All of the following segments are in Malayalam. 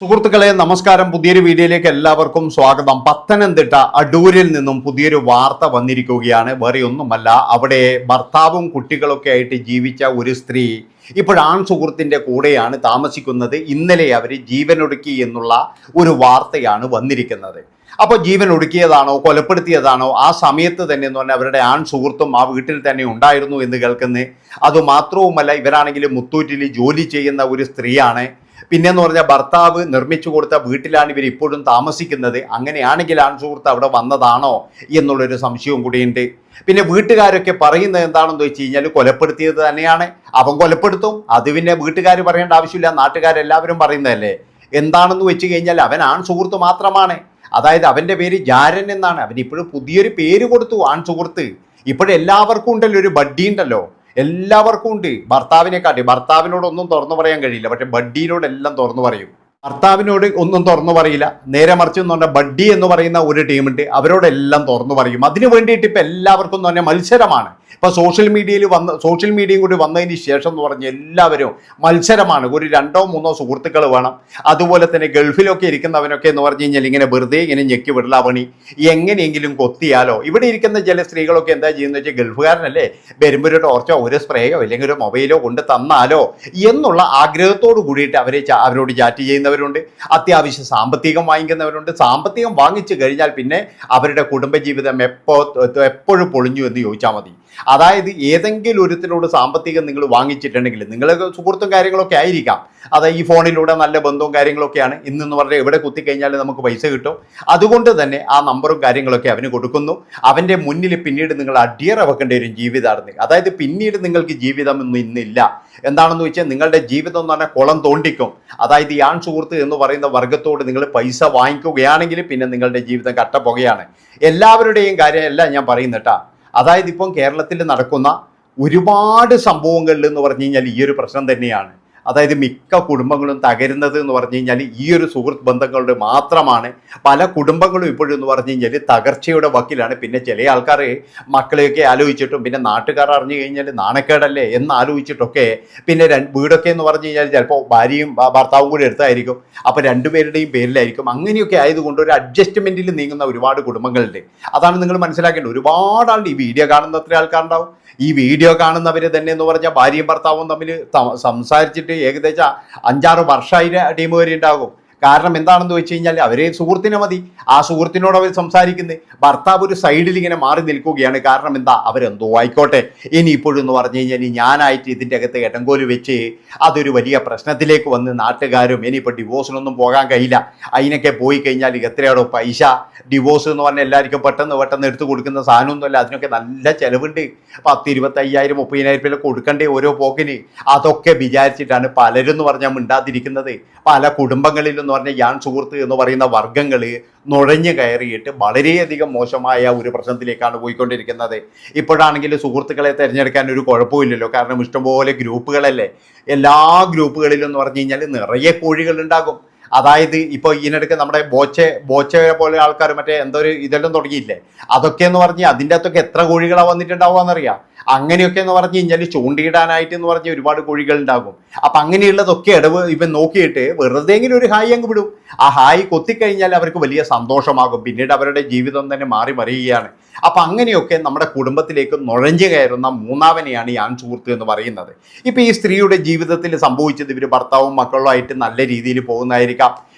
സുഹൃത്തുക്കളെ നമസ്കാരം. പുതിയൊരു വീഡിയോയിലേക്ക് എല്ലാവർക്കും സ്വാഗതം. പത്തനംതിട്ട അടൂരിൽ നിന്നും പുതിയൊരു വാർത്ത വന്നിരിക്കുകയാണ്. വേറെ ഒന്നുമല്ല, അവിടെ ഭർത്താവും കുട്ടികളൊക്കെ ആയിട്ട് ജീവിച്ച ഒരു സ്ത്രീ ഇപ്പോൾ ആൺ സുഹൃത്തിൻ്റെ കൂടെയാണ് താമസിക്കുന്നത്. ഇന്നലെ അവർ ജീവനൊടുക്കി എന്നുള്ള ഒരു വാർത്തയാണ് വന്നിരിക്കുന്നത്. അപ്പോൾ ജീവൻ ഒടുക്കിയതാണോ കൊലപ്പെടുത്തിയതാണോ ആ സമയത്ത് തന്നെ എന്ന് പറഞ്ഞാൽ അവരുടെ ആൺ സുഹൃത്തും ആ വീട്ടിൽ തന്നെ ഉണ്ടായിരുന്നു എന്ന് കേൾക്കുന്നത്. അതുമാത്രവുമല്ല, ഇവരാണെങ്കിൽ മുത്തൂറ്റിൽ ജോലി ചെയ്യുന്ന ഒരു സ്ത്രീയാണ്. പിന്നെന്ന് പറഞ്ഞാൽ ഭർത്താവ് നിർമ്മിച്ചു കൊടുത്ത വീട്ടിലാണ് ഇവർ ഇപ്പോഴും താമസിക്കുന്നത്. അങ്ങനെയാണെങ്കിൽ ആൺ സുഹൃത്ത് അവിടെ വന്നതാണോ എന്നുള്ളൊരു സംശയവും കൂടിയുണ്ട്. പിന്നെ വീട്ടുകാരൊക്കെ പറയുന്നത് എന്താണെന്ന് വെച്ച് കഴിഞ്ഞാൽ കൊലപ്പെടുത്തിയത് തന്നെയാണ്. അവൻ കൊലപ്പെടുത്തും, അത് പിന്നെ വീട്ടുകാർ പറയേണ്ട ആവശ്യമില്ല, നാട്ടുകാരെല്ലാവരും പറയുന്നതല്ലേ. എന്താണെന്ന് വെച്ച് കഴിഞ്ഞാൽ അവൻ ആൺ സുഹൃത്ത് മാത്രമാണ്. അതായത് അവൻ്റെ പേര് ജാരൻ എന്നാണ്. അവൻ ഇപ്പോഴും പുതിയൊരു പേര് കൊടുത്തു, ആൺ സുഹൃത്ത്. ഇപ്പോഴെല്ലാവർക്കും ഉണ്ടല്ലോ ഒരു ബഡ്ഡി ഉണ്ടല്ലോ, എല്ലാവർക്കും ഉണ്ട്. ഭർത്താവിനോടൊന്നും തുറന്നു പറയാൻ കഴിയില്ല, പക്ഷെ ബഡ്ഡിയോടെല്ലാം തുറന്നു പറയും. ഭർത്താവിനോട് ഒന്നും തുറന്നു പറയില്ല, നേരെ മറിച്ച് എന്ന് പറഞ്ഞാൽ ബഡ്ഡി എന്ന് പറയുന്ന ഒരു ടീമുണ്ട്, അവരോടെല്ലാം തുറന്നു പറയും. അതിന് വേണ്ടിയിട്ട് ഇപ്പം എല്ലാവർക്കും എന്ന് പറഞ്ഞാൽ മത്സരമാണ്. ഇപ്പം സോഷ്യൽ മീഡിയയും കൂടി വന്നതിന് ശേഷം എന്ന് പറഞ്ഞാൽ എല്ലാവരും മത്സരമാണ്. ഒരു 2-3 സുഹൃത്തുക്കൾ വേണം. അതുപോലെ തന്നെ ഗൾഫിലൊക്കെ ഇരിക്കുന്നവനൊക്കെ എന്ന് പറഞ്ഞു കഴിഞ്ഞാൽ ഇങ്ങനെ വെറുതെ ഇങ്ങനെ ഞെക്കി വിടല പണി, എങ്ങനെയെങ്കിലും കൊത്തിയാലോ. ഇവിടെ ഇരിക്കുന്ന ചില സ്ത്രീകളൊക്കെ എന്താ ചെയ്യുന്നത് വെച്ചാൽ, ഗൾഫുകാരനല്ലേ, വരുമ്പോൾ ഒരു ടോർച്ചോ ഒരു സ്പ്രേയോ അല്ലെങ്കിൽ ഒരു മൊബൈലോ കൊണ്ട് തന്നാലോ എന്നുള്ള ആഗ്രഹത്തോട് കൂടിയിട്ട് അവരോട് ചാറ്റ് ചെയ്യുന്നവരുണ്ട്. അത്യാവശ്യം സാമ്പത്തികം വാങ്ങിക്കുന്നവരുണ്ട്. സാമ്പത്തികം വാങ്ങിച്ചു കഴിഞ്ഞാൽ പിന്നെ അവരുടെ കുടുംബജീവിതം എപ്പോഴും പൊളിഞ്ഞു എന്ന് ചോദിച്ചാൽ മതി. അതായത് ഏതെങ്കിലും ഒരുത്തിനോട് സാമ്പത്തികം നിങ്ങൾ വാങ്ങിച്ചിട്ടുണ്ടെങ്കിൽ, നിങ്ങൾ സുഹൃത്തും കാര്യങ്ങളൊക്കെ ആയിരിക്കാം, അതായത് ഈ ഫോണിലൂടെ നല്ല ബന്ധവും കാര്യങ്ങളൊക്കെയാണ്. ഇന്നെന്ന് പറഞ്ഞാൽ എവിടെ കുത്തിക്കഴിഞ്ഞാൽ നമുക്ക് പൈസ കിട്ടും. അതുകൊണ്ട് തന്നെ ആ നമ്പറും കാര്യങ്ങളൊക്കെ അവന് കൊടുക്കുന്നു. അവൻ്റെ മുന്നിൽ പിന്നീട് നിങ്ങൾ അടിയറ വെക്കേണ്ട ഒരു ജീവിതമാണ്. അതായത് പിന്നീട് നിങ്ങൾക്ക് ജീവിതമൊന്നും ഇന്നില്ല. എന്താണെന്ന് വെച്ചാൽ നിങ്ങളുടെ ജീവിതം എന്ന് പറഞ്ഞാൽ കുളം തോണ്ടിക്കും. അതായത് ഈ ആൺ സുഹൃത്ത് എന്ന് പറയുന്ന വർഗത്തോട് നിങ്ങൾ പൈസ വാങ്ങിക്കുകയാണെങ്കിൽ പിന്നെ നിങ്ങളുടെ ജീവിതം കട്ടപ്പുകയാണ്. എല്ലാവരുടെയും കാര്യമല്ല ഞാൻ പറയുന്നട്ടാ. അതായത് ഇപ്പം കേരളത്തിൽ നടക്കുന്ന ഒരുപാട് സംഭവങ്ങളിൽ എന്ന് പറഞ്ഞു കഴിഞ്ഞാൽ ഈ ഒരു പ്രശ്നം തന്നെയാണ്. അതായത് മിക്ക കുടുംബങ്ങളും തകരുന്നത് എന്ന് പറഞ്ഞു കഴിഞ്ഞാൽ ഈ ഒരു സുഹൃത്ത് ബന്ധങ്ങളുടെ മാത്രമാണ്. പല കുടുംബങ്ങളും ഇപ്പോഴും എന്ന് പറഞ്ഞു കഴിഞ്ഞാൽ തകർച്ചയുടെ വക്കിലാണ്. പിന്നെ ചില ആൾക്കാർ മക്കളെയൊക്കെ ആലോചിച്ചിട്ടും പിന്നെ നാട്ടുകാർ അറിഞ്ഞു കഴിഞ്ഞാൽ നാണക്കേടല്ലേ എന്ന് ആലോചിച്ചിട്ടൊക്കെ പിന്നെ വീടൊക്കെ എന്ന് പറഞ്ഞു കഴിഞ്ഞാൽ ചിലപ്പോൾ ഭാര്യയും ഭർത്താവും കൂടി എടുത്തായിരിക്കും. അപ്പോൾ രണ്ടുപേരുടെയും പേരിലായിരിക്കും. അങ്ങനെയൊക്കെ ആയതുകൊണ്ട് ഒരു അഡ്ജസ്റ്റ്മെൻറ്റിൽ നീങ്ങുന്ന ഒരുപാട് കുടുംബങ്ങളുണ്ട്. അതാണ് നിങ്ങൾ മനസ്സിലാക്കേണ്ടത്. ഒരുപാട് ആളുണ്ട് ഈ വീഡിയോ കാണുന്ന അത്ര ആൾക്കാരുണ്ടാവും. ഈ വീഡിയോ കാണുന്നവർ തന്നെ എന്ന് പറഞ്ഞാൽ ഭാര്യയും ഭർത്താവും തമ്മിൽ സംസാരിച്ചിട്ട് ഏകദേശം 5-6 വർഷമായി ടീം വരെ ഉണ്ടാകും. കാരണം എന്താണെന്ന് വെച്ച് കഴിഞ്ഞാൽ അവരെ സുഹൃത്തിനെ മതി, ആ സുഹൃത്തിനോട് അവർ സംസാരിക്കുന്നത്. ഭർത്താവ് ഒരു സൈഡിൽ ഇങ്ങനെ മാറി നിൽക്കുകയാണ്. കാരണം എന്താ, അവരെന്തോ ആയിക്കോട്ടെ, ഇനി ഇപ്പോഴും എന്ന് പറഞ്ഞു കഴിഞ്ഞാൽ ഞാനായിട്ട് ഇതിൻ്റെ അകത്ത് എടങ്കോല് വെച്ച് അതൊരു വലിയ പ്രശ്നത്തിലേക്ക് വന്ന് നാട്ടുകാരും ഇനിയിപ്പോൾ ഡിവോഴ്സിനൊന്നും പോകാൻ കഴിയില്ല. അതിനൊക്കെ പോയി കഴിഞ്ഞാൽ എത്രയാണോ പൈസ. ഡിവോഴ്സ് എന്ന് പറഞ്ഞാൽ എല്ലാവർക്കും പെട്ടെന്ന് എടുത്ത് കൊടുക്കുന്ന സാധനമൊന്നുമല്ല. അതിനൊക്കെ നല്ല ചിലവുണ്ട്. 10, 25,000, 30,000 രൂപ കൊടുക്കണ്ടേ ഓരോ പോക്കിന്. അതൊക്കെ വിചാരിച്ചിട്ടാണ് പലരും എന്ന് പറഞ്ഞാൽ മിണ്ടാതിരിക്കുന്നത്. പല കുടുംബങ്ങളിലും എന്ന് പറഞ്ഞാൽ ആൺ സുഹൃത്ത് എന്ന് പറയുന്ന വർഗ്ഗങ്ങൾ നുഴഞ്ഞു കയറിയിട്ട് വളരെയധികം മോശമായ ഒരു പ്രശ്നത്തിലേക്കാണ് പോയിക്കൊണ്ടിരിക്കുന്നത്. ഇപ്പോഴാണെങ്കിൽ സുഹൃത്തുക്കളെ തിരഞ്ഞെടുക്കാൻ ഒരു കുഴപ്പമില്ലല്ലോ. കാരണം ഇഷ്ടംപോലെ ഗ്രൂപ്പുകളല്ലേ. എല്ലാ ഗ്രൂപ്പുകളിലും എന്ന് പറഞ്ഞു കഴിഞ്ഞാൽ നിറയെ കോഴികളുണ്ടാകും. അതായത് ഇപ്പോൾ ഇതിനിടയ്ക്ക് നമ്മുടെ ബോച്ചയെ പോലെ ആൾക്കാർ മറ്റേ എന്തോ ഒരു ഇതെല്ലാം തുടങ്ങിയില്ലേ, അതൊക്കെ എന്ന് പറഞ്ഞാൽ അതിൻ്റെ അകത്തൊക്കെ എത്ര കോഴികളാണ് വന്നിട്ടുണ്ടാവുകയെന്നറിയാം. അങ്ങനെയൊക്കെ എന്ന് പറഞ്ഞു കഴിഞ്ഞാൽ ചൂണ്ടിയിടാനായിട്ട് എന്ന് പറഞ്ഞാൽ ഒരുപാട് കോഴികൾ ഉണ്ടാകും. അപ്പം അങ്ങനെയുള്ളതൊക്കെ ഇവൻ നോക്കിയിട്ട് വെറുതെ എങ്കിലും ഒരു ഹായ് അങ്ങ് വിടും. ആ ഹായ് കൊത്തിക്കഴിഞ്ഞാൽ അവർക്ക് വലിയ സന്തോഷമാകും. പിന്നീട് അവരുടെ ജീവിതം തന്നെ മാറി മറിയുകയാണ്. അപ്പം അങ്ങനെയൊക്കെ നമ്മുടെ കുടുംബത്തിലേക്ക് നുഴഞ്ഞു കയറുന്ന മൂന്നാമനെയാണ് ഈ ആൺ സുഹൃത്ത് എന്ന് പറയുന്നത്. ഇപ്പം ഈ സ്ത്രീയുടെ ജീവിതത്തിൽ സംഭവിച്ചത് ഇവർ ഭർത്താവും മക്കളുമായിട്ട് നല്ല രീതിയിൽ പോകുന്നതായിരിക്കാം.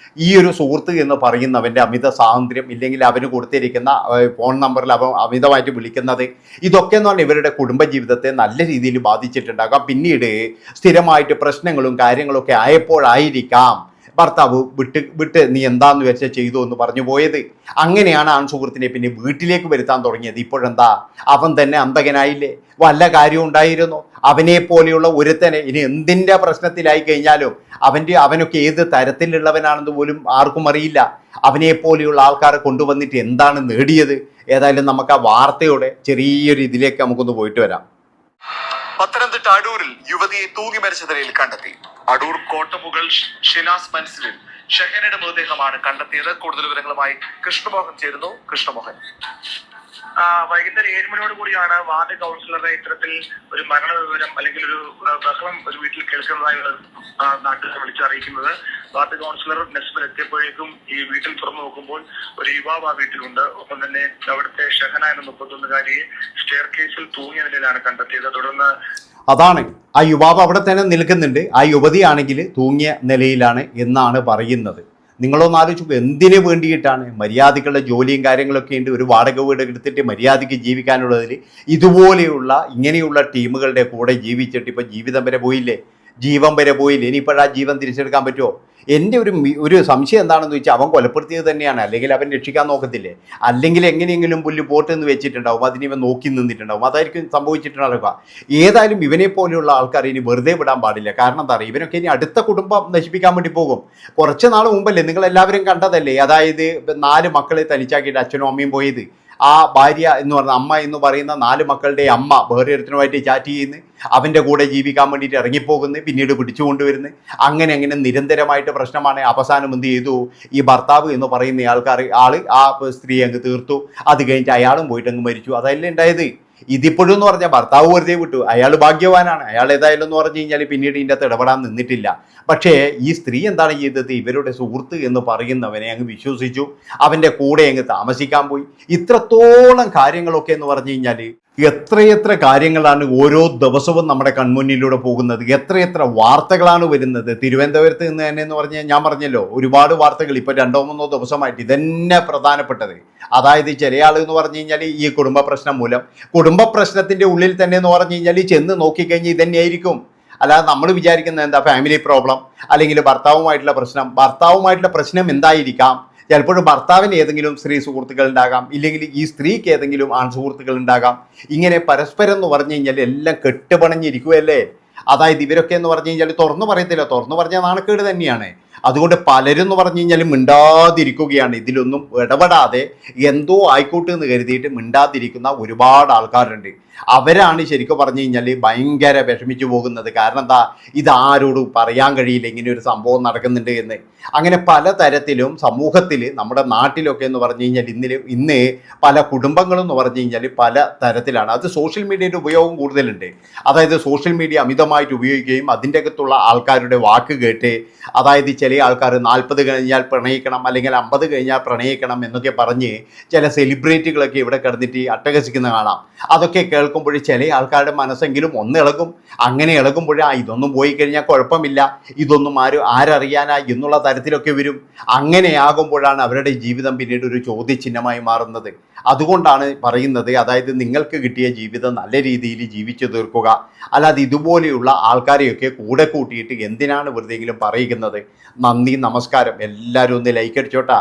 ഈ ഒരു സുഹൃത്ത് എന്ന് പറയുന്നവൻ്റെ അമിത സ്വാതന്ത്ര്യം, ഇല്ലെങ്കിൽ അവന് കൊടുത്തിരിക്കുന്ന ഫോൺ നമ്പറിൽ അവൻ അമിതമായിട്ട് വിളിക്കുന്നത്, ഇതൊക്കെ എന്ന് പറഞ്ഞാൽ ഇവരുടെ കുടുംബജീവിതത്തെ നല്ല രീതിയിൽ ബാധിച്ചിട്ടുണ്ടാകാം. പിന്നീട് സ്ഥിരമായിട്ട് പ്രശ്നങ്ങളും കാര്യങ്ങളൊക്കെ ആയപ്പോഴായിരിക്കാം ഭർത്താവ് വിട്ട് നീ എന്താന്ന് വെച്ചാൽ ചെയ്തു എന്ന് പറഞ്ഞു പോയത്. അങ്ങനെയാണ് ആൺ സുഹൃത്തിനെ പിന്നെ വീട്ടിലേക്ക് വരുത്താൻ തുടങ്ങിയത്. ഇപ്പോഴെന്താ, അവൻ തന്നെ അന്തകനായില്ലേ? വല്ല കാര്യവും ഉണ്ടായിരുന്നു? അവനെ പോലെയുള്ള ഒരുത്തനെ ഇനി എന്തിൻ്റെ പ്രശ്നത്തിലായി കഴിഞ്ഞാലും അവനൊക്കെ ഏത് തരത്തിലുള്ളവനാണെന്ന് പോലും ആർക്കും അറിയില്ല. അവനെ പോലെയുള്ള ആൾക്കാരെ കൊണ്ടുവന്നിട്ട് എന്താണ് നേടിയത്? ഏതായാലും നമുക്ക് ആ വാർത്തയോടെ ചെറിയൊരു ഇതിലേക്ക് നമുക്കൊന്ന് പോയിട്ട് വരാം. പത്തനംതിട്ട അടൂരിൽ യുവതിയെ തൂങ്ങി മരിച്ച നിലയിൽ കണ്ടെത്തി. അടൂർ കോട്ടമുകൾ ഷിനാസ് മൻസിലിൽ ഷഹനയുടെ മൃതദേഹമാണ് കണ്ടെത്തിയത്. കൂടുതൽ വിവരങ്ങളുമായി കൃഷ്ണമോഹൻ ചേരുന്നു. കൃഷ്ണമോഹൻ, വൈകുന്നേരം 7 മണിയോട് കൂടിയാണ് വാർഡ് കൗൺസിലറെ ഇത്തരത്തിൽ ഒരു മരണ വിവരം അല്ലെങ്കിൽ ഒരു ബഹളം ഒരു വീട്ടിൽ കേൾക്കുന്നതായി നാട്ടുകാർ വിളിച്ചറിയിക്കുന്നത്. വാർഡ് കൗൺസിലർ നസ്ബൽ എത്തിയപ്പോഴേക്കും ഈ വീട്ടിൽ തുറന്നു നോക്കുമ്പോൾ ഒരു യുവാവ് ആ വീട്ടിലുണ്ട്. ഒപ്പം തന്നെ അവിടുത്തെ ഷഹന എന്ന 31-കാരിയെ സ്റ്റെയർ കേസിൽ തൂങ്ങിയ നിലയിലാണ് കണ്ടെത്തിയത്. തുടർന്ന് അതാണ് ആ യുവാവ് അവിടെ തന്നെ നിൽക്കുന്നുണ്ട്. ആ യുവതിയാണെങ്കിൽ തൂങ്ങിയ നിലയിലാണ് എന്നാണ് പറയുന്നത്. നിങ്ങളൊന്ന് ആലോചിച്ചു, എന്തിനു വേണ്ടിയിട്ടാണ്? മര്യാദക്കുള്ള ജോലിയും കാര്യങ്ങളൊക്കെ ഉണ്ട്. ഒരു വാടക വീട് എടുത്തിട്ട് മര്യാദയ്ക്ക് ജീവിക്കാനുള്ളതിൽ ഇതുപോലെയുള്ള ഇങ്ങനെയുള്ള ടീമുകളുടെ കൂടെ ജീവിച്ചിട്ട് ഇപ്പോൾ ജീവിതം വരെ പോയില്ലേ, ജീവൻ വരെ പോയില്ലേ. ഇനിയിപ്പോഴാ ജീവൻ തിരിച്ചെടുക്കാൻ പറ്റുമോ? എൻ്റെ ഒരു സംശയം എന്താണെന്ന് വെച്ചാൽ അവൻ കൊലപ്പെടുത്തിയത് തന്നെയാണ്, അല്ലെങ്കിൽ അവൻ രക്ഷിക്കാൻ നോക്കത്തില്ലേ, അല്ലെങ്കിൽ എങ്ങനെയെങ്കിലും പുല്ല് പോട്ടെന്ന് വെച്ചിട്ടുണ്ടാവും, അതിനിവൻ നോക്കി നിന്നിട്ടുണ്ടാവും, അതായിരിക്കും സംഭവിച്ചിട്ടുണ്ടാവുക. ഏതായാലും ഇവനെ പോലെയുള്ള ആൾക്കാർ ഇനി വെറുതെ വിടാൻ പാടില്ല. കാരണം എന്താ പറയുക, ഇവനൊക്കെ ഇനി അടുത്ത കുടുംബം നശിപ്പിക്കാൻ വേണ്ടി പോകും. കുറച്ച് നാൾ മുമ്പല്ലേ നിങ്ങളെല്ലാവരും കണ്ടതല്ലേ, അതായത് 4 മക്കളെ തനിച്ചാക്കിയിട്ട് അച്ഛനും അമ്മയും പോയത്. ആ ഭാര്യ എന്ന് പറഞ്ഞ അമ്മ എന്ന് പറയുന്ന 4 മക്കളുടെ അമ്മ വേറെ ഒരുത്തനുമായിട്ട് ചാറ്റ് ചെയ്യുന്നു, അവൻ്റെ കൂടെ ജീവിക്കാൻ വേണ്ടിയിട്ട് ഇറങ്ങിപ്പോകുന്നു, പിന്നീട് പിടിച്ചുകൊണ്ടുവരുന്നു. അങ്ങനെ നിരന്തരമായിട്ട് പ്രശ്നമാണ്. അവസാനം എന്ത് ചെയ്തു, ഈ ഭർത്താവ് എന്ന് പറയുന്ന ആള് ആ സ്ത്രീ അങ്ങ് തീർത്തു. അത് കഴിഞ്ഞിട്ട് അയാളും പോയിട്ട് അങ്ങ് മരിച്ചു. അതല്ലേ ഉണ്ടായത്. ഇതിപ്പോഴും എന്ന് പറഞ്ഞാൽ ഭർത്താവ് വെറുതെ വിട്ടു, അയാൾ ഭാഗ്യവാനാണ്. അയാൾ ഏതായാലും എന്ന് പറഞ്ഞു കഴിഞ്ഞാൽ പിന്നീട് ഇതിൻ്റെ അകത്ത് ഇടപെടാൻ നിന്നിട്ടില്ല. പക്ഷേ ഈ സ്ത്രീ എന്താണ് ചെയ്തത്, ഇവരുടെ സുഹൃത്ത് എന്ന് പറയുന്നവനെ അങ്ങ് വിശ്വസിച്ചു, അവൻ്റെ കൂടെ അങ്ങ് താമസിക്കാൻ പോയി. ഇത്രത്തോളം കാര്യങ്ങളൊക്കെ എന്ന് പറഞ്ഞു കഴിഞ്ഞാൽ എത്രയെത്ര കാര്യങ്ങളാണ് ഓരോ ദിവസവും നമ്മുടെ കൺമുന്നിലൂടെ പോകുന്നത്, എത്രയെത്ര വാർത്തകളാണ് വരുന്നത്. തിരുവനന്തപുരത്ത് നിന്ന് തന്നെ എന്ന് പറഞ്ഞാൽ ഞാൻ പറഞ്ഞല്ലോ, ഒരുപാട് വാർത്തകൾ ഇപ്പോൾ 2-3 ദിവസമായിട്ട് ഇതന്നെ പ്രധാനപ്പെട്ടത്. അതായത് ചില ആൾ എന്ന് പറഞ്ഞു കഴിഞ്ഞാൽ ഈ കുടുംബ പ്രശ്നം മൂലം, കുടുംബ പ്രശ്നത്തിൻ്റെ ഉള്ളിൽ തന്നെ എന്ന് പറഞ്ഞു കഴിഞ്ഞാൽ ചെന്ന് നോക്കിക്കഴിഞ്ഞാൽ ഇതന്നെയായിരിക്കും. അല്ലാതെ നമ്മൾ വിചാരിക്കുന്നത് എന്താ, ഫാമിലി പ്രോബ്ലം അല്ലെങ്കിൽ ഭർത്താവുമായിട്ടുള്ള പ്രശ്നം എന്തായിരിക്കാം. ചിലപ്പോഴും ഭർത്താവിന് ഏതെങ്കിലും സ്ത്രീ സുഹൃത്തുക്കൾ ഉണ്ടാകാം, ഇല്ലെങ്കിൽ ഈ സ്ത്രീക്ക് ഏതെങ്കിലും ആൺ സുഹൃത്തുക്കൾ ഉണ്ടാകാം. ഇങ്ങനെ പരസ്പരം എന്ന് പറഞ്ഞു കഴിഞ്ഞാൽ എല്ലാം കെട്ടുപണഞ്ഞിരിക്കുകയല്ലേ. അതായത് ഇവരൊക്കെ എന്ന് പറഞ്ഞു കഴിഞ്ഞാൽ തുറന്നു പറയത്തില്ല, തുറന്നു പറഞ്ഞാൽ നാണക്കേട് തന്നെയാണ്. അതുകൊണ്ട് പലരും എന്ന് പറഞ്ഞു കഴിഞ്ഞാൽ മിണ്ടാതിരിക്കുകയാണ്. ഇതിലൊന്നും ഇടപെടാതെ എന്തോ ആയിക്കോട്ടെ എന്ന് കരുതിയിട്ട് മിണ്ടാതിരിക്കുന്ന ഒരുപാട് ആൾക്കാരുണ്ട്. അവരാണ് ശരിക്കും പറഞ്ഞു കഴിഞ്ഞാൽ ഭയങ്കര വിഷമിച്ചു പോകുന്നത്. കാരണം എന്താ, ഇതാരോടും പറയാൻ കഴിയില്ല ഇങ്ങനെ ഒരു സംഭവം നടക്കുന്നുണ്ട് എന്ന്. അങ്ങനെ പലതരത്തിലും സമൂഹത്തിൽ നമ്മുടെ നാട്ടിലൊക്കെ എന്ന് പറഞ്ഞു കഴിഞ്ഞാൽ ഇന്ന് പല കുടുംബങ്ങളും എന്ന് പറഞ്ഞു കഴിഞ്ഞാൽ പല തരത്തിലാണ്. അത് സോഷ്യൽ മീഡിയയുടെ ഉപയോഗം കൂടുതലുണ്ട്. അതായത് സോഷ്യൽ മീഡിയ അമിതമായിട്ട് ഉപയോഗിക്കുകയും അതിൻ്റെ അകത്തുള്ള ആൾക്കാരുടെ വാക്ക് കേട്ട്, അതായത് ചില ആൾക്കാർ 40 കഴിഞ്ഞാൽ പ്രണയിക്കണം അല്ലെങ്കിൽ 50 കഴിഞ്ഞാൽ പ്രണയിക്കണം എന്നൊക്കെ പറഞ്ഞ് ചില സെലിബ്രിറ്റികളൊക്കെ ഇവിടെ കിടന്നിട്ട് അട്ടഹസിക്കുന്ന കാണാം. അതൊക്കെ കേൾക്കുമ്പോൾ ചില ആൾക്കാരുടെ മനസ്സെങ്കിലും ഒന്ന് ഇളകും. അങ്ങനെ ഇളകുമ്പോഴേ ഇതൊന്നും പോയി കഴിഞ്ഞാൽ കുഴപ്പമില്ല, ഇതൊന്നും ആരറിയാനാ എന്നുള്ള തരത്തിലൊക്കെ വരും. അങ്ങനെയാകുമ്പോഴാണ് അവരുടെ ജീവിതം പിന്നീട് ഒരു ചോദ്യചിഹ്നമായി മാറുന്നത്. അതുകൊണ്ടാണ് പറയുന്നത്, അതായത് നിങ്ങൾക്ക് കിട്ടിയ ജീവിതം നല്ല രീതിയിൽ ജീവിച്ചു തീർക്കുക. അല്ലാതെ ഇതുപോലെയുള്ള ആൾക്കാരെയൊക്കെ കൂടെ കൂട്ടിയിട്ട് എന്തിനാണ് വെറുതെയെങ്കിലും പറയുന്നത്. നന്ദി, നമസ്കാരം. എല്ലാവരും ഒന്ന് ലൈക്ക് അടിച്ചോട്ടാ.